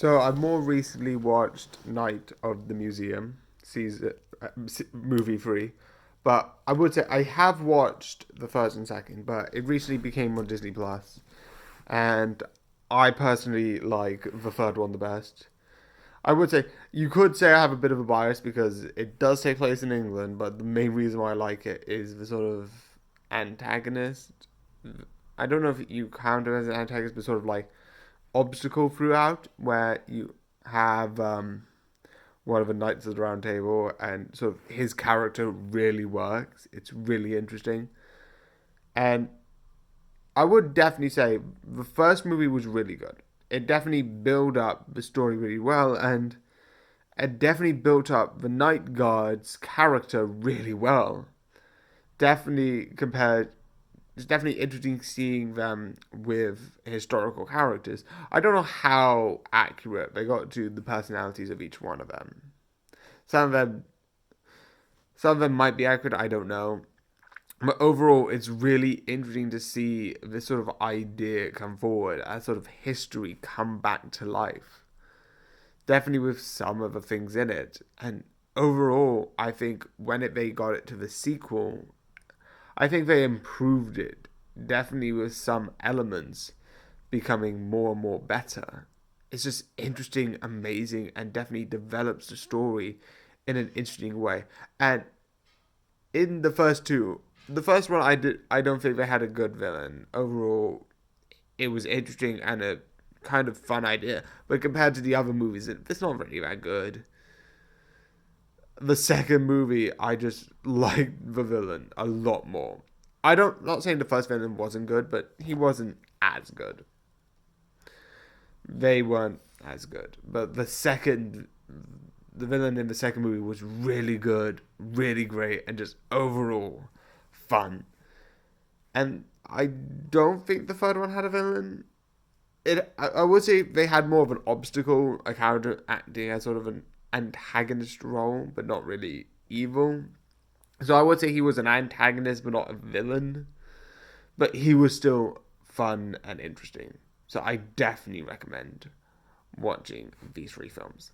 So I more recently watched Night of the Museum season movie three, but I would say I have watched the first and second, but it recently became on Disney Plus, and I personally like the third one the best. I would say you could say I have a bit of a bias because it does take place in England, but the main reason why I like it is the sort of antagonist. I don't know if you count it as an antagonist, but sort of like obstacle throughout, where you have one of the Knights of the Round Table, and sort of his character really works. It's really interesting, and I would definitely say the first movie was really good. It definitely built up the story really well, and it definitely built up the Night Guard's character really well. Definitely compared It's definitely interesting seeing them with historical characters. I don't know how accurate they got to the personalities of each one of them. Some of them, some of them might be accurate. I don't know. But overall, it's really interesting to see this sort of idea come forward, as sort of history come back to life. Definitely with some of the things in it, and overall, I think they got it to the sequel, I think they improved it. Definitely with some elements becoming more and more better. It's just interesting, amazing, and definitely develops the story in an interesting way. And in the first one I don't think they had a good villain. Overall, it was interesting and a kind of fun idea, but compared to the other movies, it's not really that good. The second movie, I just liked the villain a lot more. I don't not saying the first villain wasn't good, but he wasn't as good. They weren't as good. But the villain in the second movie was really good, really great, and just overall fun. And I don't think the third one had a villain. I would say they had more of an obstacle, a character acting as sort of an antagonist role, but not really evil. So I would say he was an antagonist, but not a villain. But he was still fun and interesting. So I definitely recommend watching these three films.